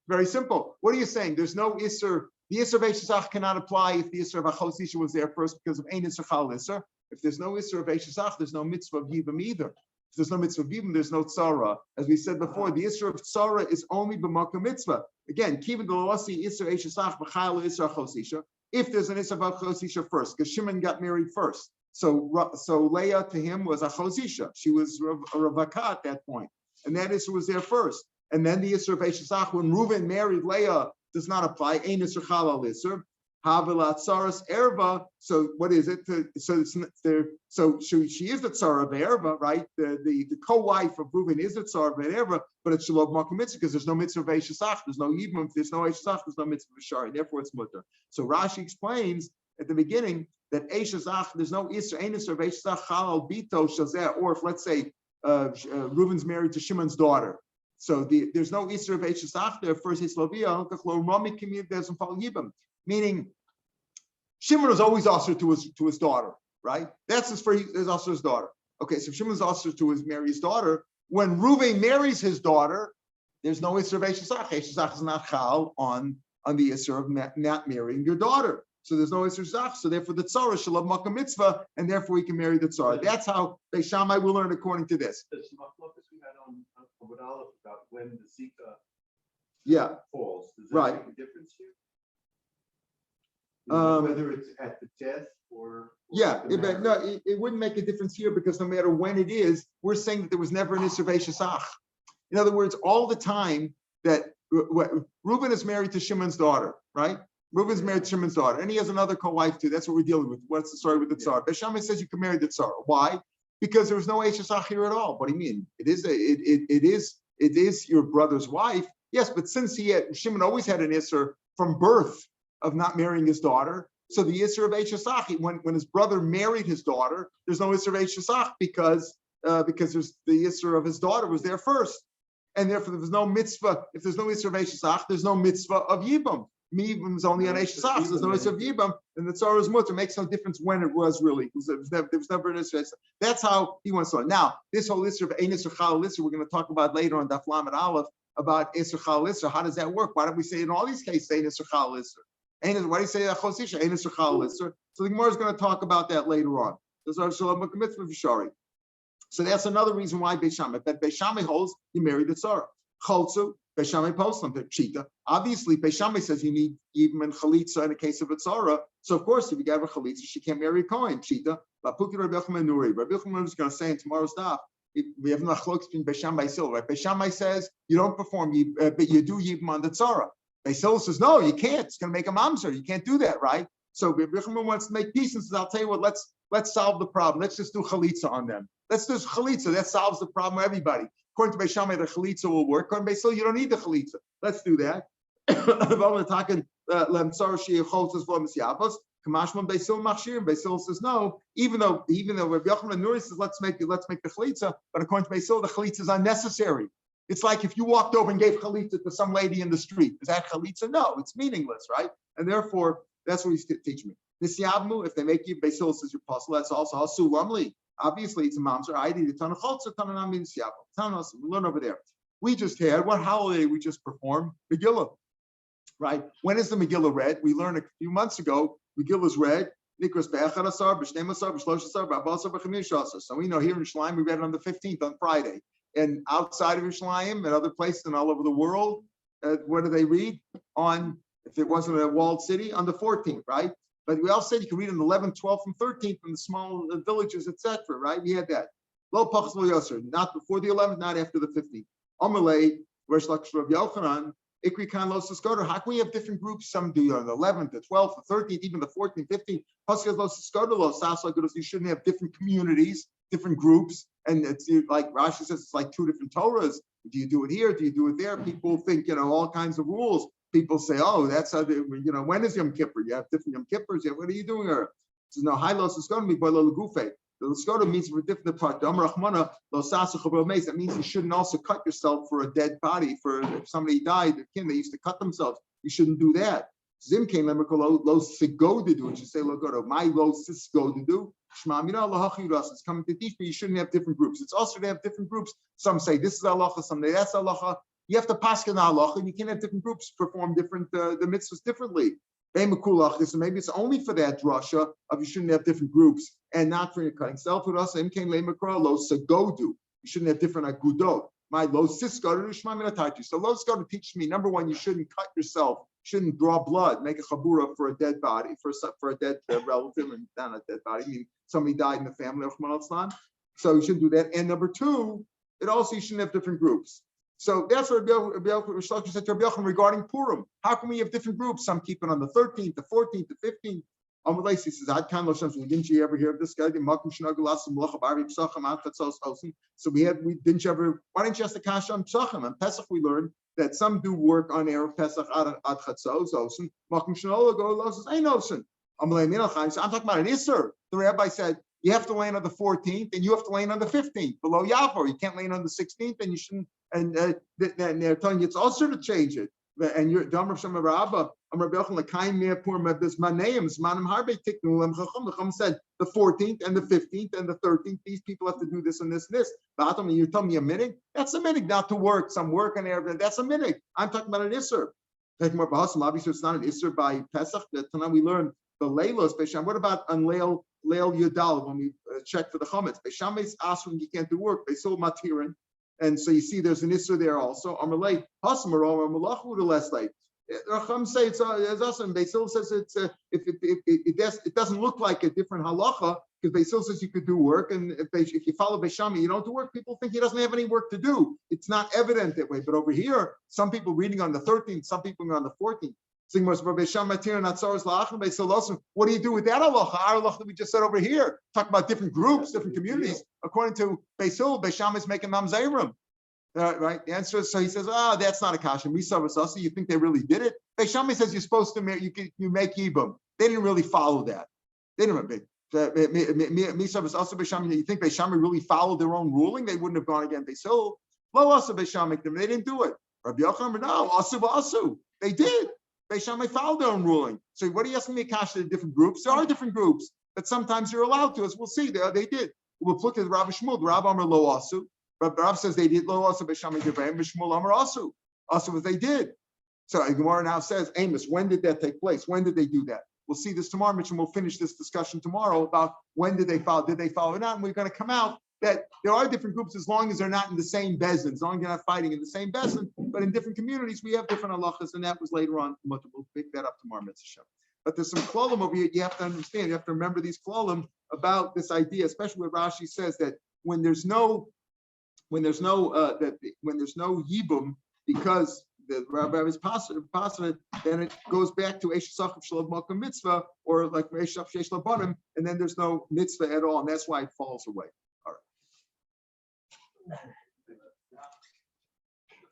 Very simple. What are you saying? There's no Isser. The Isser of Eishesach cannot apply if the Isser of Achosisha was there first because of Ein Isser Chal Isser. If there's no Isser of Eishesach, there's no mitzvah of Yibam either. If there's no mitzvah of Yibam, there's no tzara. As we said before, the Isser of tzara is only b'makom mitzvah. Again, keeping the losi Isser Eishesach b'chayil Isser Achosisha. If there's an Isser of Achosisha first, because Shimon got married first. So Leah to him was a chosisha. She was a ravaka at that point. And that Isra was there first. And then the Isra of Eishesach, when Reuven married Leah, does not apply. Ein Isra chal al Isra. Havelat tzaras erva. So what is it? So she is the tzara of erva, right? The co-wife of Reuven is the tzara of erva, but it's shalom makom mitzvah because there's no mitzvah of Eishesach. There's no yibum. If there's no Eishesach, there's no mitzvah of shari. Therefore, it's mutter. So Rashi explains at the beginning that Eishesach, there's no Isra, Ein Isra of Eishesach chal al bito shazeh. Or if let's say Reuven's married to Shimon's daughter, so there's no Isra of Eishesach there. First Islavia, doesn't follow Yibam. Meaning, Shimon was always usher to his daughter, right? That's his also his daughter. Okay, so Shimon's usher to marry his daughter. When Reuven marries his daughter, there's no Isra of Eishesach. Eishesach is not chal on the Isra of not marrying your daughter. So there's no Isra Zach. So therefore the tzara shall have makom mitzvah, and therefore we can marry the tzara. That's how Beis Shammai will learn according to this. There's some focus we had on Aleph about when the Zika falls. Does that make a difference here? Whether it's at the death or it wouldn't make a difference here because no matter when it is, we're saying that there was never an Isra Eishesach. In other words, all the time that Reuben is married to Shimon's daughter, right? Reuben's married to Shimon's daughter, and he has another co-wife too. That's what we're dealing with. What's the story with the tzara? Beis Shammai says you can marry the tzara. Why? Because there was no Eishesach here at all. What do you mean? It is your brother's wife. Yes, but since Shimon always had an Isser from birth of not marrying his daughter, so the Isser of Eishesach, when his brother married his daughter, there's no Isser of Eishesach because there's the Isser of his daughter was there first, and therefore there's no mitzvah. If there's no Isser of Eishesach, there's no mitzvah of Yibam. Yibam is only on Eishesach. So there's no Isra of Yibam, and the tzara is mutter. It makes no difference when it was really. There was never an Isra. That's how he wants to. Now, this whole Isra of Ein Isra Chal Isra, we're going to talk about later on Daf Lamed Aleph. about Isser Chal Isser. How does that work? Why don't we say in all these cases, say Isser Chal Isser? Why do you say Chos Isha? Ein Isser Chal Isser? So the Gemara is going to talk about that later on. So that's another reason why Beis Shammai. But Beis Shammai holds you marry the tzara. Cholzu, Beis Shammai poslam the pshita. Obviously, Beis Shammai says you need even in chalitza in a case of a tzara. So of course, if you have a chalitza, she can't marry a kohen. Pshita. Lapuki Rabbi Yochanan Nuri. Rabbi Yochanan is going to say in tomorrow's daf. We have machlokes between Beis Shammai and Beis Hillel, right? Beis Shammai says you don't perform, but you do yibum on the tzara. Beis Hillel says no, you can't. It's going to make a mamzer. You can't do that, right? So Rabbi Yochanan wants to make peace and says, I'll tell you what. Let's solve the problem. Let's just do chalitza on them. Let's do chalitza. That solves the problem for everybody. According to Beis Shammai, the chalitza will work. According to Beis Hillel, you don't need the chalitza. Let's do that. Beis Hillel says no. Even though Rabbi Yochanan Nuri says let's make the chalitza, but according to Beis Hillel, the chalitza is unnecessary. It's like if you walked over and gave chalitza to some lady in the street. Is that chalitza? No, it's meaningless, right? And therefore, that's what he's teaching me. This Yabmu, if they make you Beis Hillel says your apostle, that's also Hasu Lamli. Obviously, it's a mamzer. I did it on a chotzer, Tananam means Yabmu. We learn over there. We just had what holiday we just performed? Megillah, right? When is the Megillah read? We learned a few months ago. Megillah is read. Nikras be'echad asar, b'shnei asar, b'shlosh asar, b'abasar, b'chamish asar. So we know here in Yerushalayim we read it on the 15th on Friday, and outside of Yerushalayim and other places and all over the world, what do they read on? If it wasn't a walled city, on the 14th, right? But we also said you can read on the 11th, 12th, and 13th in the small villages, etc. Right? We had that. Lo pachas lo yoser, not before the 11th, not after the 15th. Amalei, Reish Lakish Rav Yochanan, Ikri Kan Lo Siskoder. How can we have different groups? Some do on the 11th, the 12th, the 13th, even the 14th, 15th. Paskas Lo Siskoder Lo Sasla Gudos. You shouldn't have different communities, different groups, and it's like Rashi says, it's like two different Torahs. Do you do it here? Do you do it there? People think all kinds of rules. People say, oh, that's how when is Yom Kippur? You have different Yom Kippurs. What are you doing here? So no, high los is going to be by lo gufe. The Skoda means for a different part. That means you shouldn't also cut yourself for a dead body. For if somebody died, they used to cut themselves. You shouldn't do that. Zim came lo sigo to do. It should say lo godo. My lo sigo to do. It's coming to teach me you shouldn't have different groups. It's also to have different groups. Some say this is halacha, some say that's halacha. You have to paskin halacha, and you can't have different groups perform different the mitzvahs differently. So maybe it's only for that drasha of you shouldn't have different groups and not for your cutting self. Lo sagodu. You shouldn't have different agudot. My lo siskodu shma minatati. So lo siskodu teaches me number one, you shouldn't cut yourself, shouldn't draw blood, make a chabura for a dead body, for a dead relative, and not a dead body. I mean somebody died in the family of Rahman. So you shouldn't do that. And number two, it also you shouldn't have different groups. So that's what Rabbi Yochanan said to Rabbi Yochanan regarding Purim. How can we have different groups? Some keep it on the 13th, the 14th, the 15th. He says, didn't you ever hear of this guy? So we didn't you ever, why didn't you ask the Kasha on Pesach? On Pesach we learned that some do work on Erev Pesach ad Chatzos, Osen, Makim Shnola go Loses Ein Osen. I'm talking about an Isser. The rabbi said, you have to land on the 14th and you have to land on the 15th below Yavor. You can't land on the 16th and you shouldn't. And they're telling you it's also to change it. And you're Damar Shem Rabba, Rabbi Yochanan Lakaim Mea Purim of this Maneim, Zmanim Harbe Tiknu Lem Chacham. The Chacham said the 14th and the 15th and the 13th, these people have to do this and this and this. But you're telling me a minig? That's a minig, not to work. Some work on Erev. That's a minig. I'm talking about an Isser. Obviously, it's not an Isser by Pesach. Tonight we learned the Leilos Beisham. What about on Leil Yudal when we check for the Chametz? Beisham is Asrin, you can't do work. Beisol Matirin. And so you see there's an Isser there also. Amalei, Hasamaro, Malachu, the less late. Racham say it's awesome. Beisil says it's it doesn't look like a different halacha because Beisil says you could do work, and if you follow Beishami, you don't do work. People think he doesn't have any work to do. It's not evident that way. But over here, some people reading on the 13th, some people on the 14th. What do you do with that halacha? Our halacha that we just said over here, talk about different groups, different communities. According to Beisil, Beisham is making mamzeirim. Right? The answer is, so he says, that's not a kasha. So you think they really did it? Beisham says you're supposed to you make yibum. They didn't really follow that. They didn't. You think Beisham really followed their own ruling? They wouldn't have gone against Beisil. They didn't do it. Rabbi Yochanan, no, asu. They did. Beisham followed their own ruling. So what are you asking me, kasha? Different groups? There are different groups, but sometimes you're allowed to. As we'll see, they did. We'll look at Rav Shmuel. Rav Amar lo asu. But Rav says they did lo asu Beisham Gevayim. Shmuel Amar asu. Also, what they did. So Gemara now says, Amos, when did that take place? When did they do that? We'll see this tomorrow, Mitch, and we'll finish this discussion tomorrow about when did they follow? Did they follow or not? And we're going to come out that there are different groups as long as they're not in the same bezin, as long as they're not fighting in the same bezin, but in different communities, we have different halachas, and that was later on. We'll pick that up tomorrow, Mitzvah. But there's some klolim over here you have to understand. You have to remember these klolim about this idea, especially where Rashi says that when there's no yibum, because the rabbi is positive, then it goes back to Eshesach Shalom Malka mitzvah, or like Eshesach Sheish Labanim, and then there's no mitzvah at all, and that's why it falls away. All right.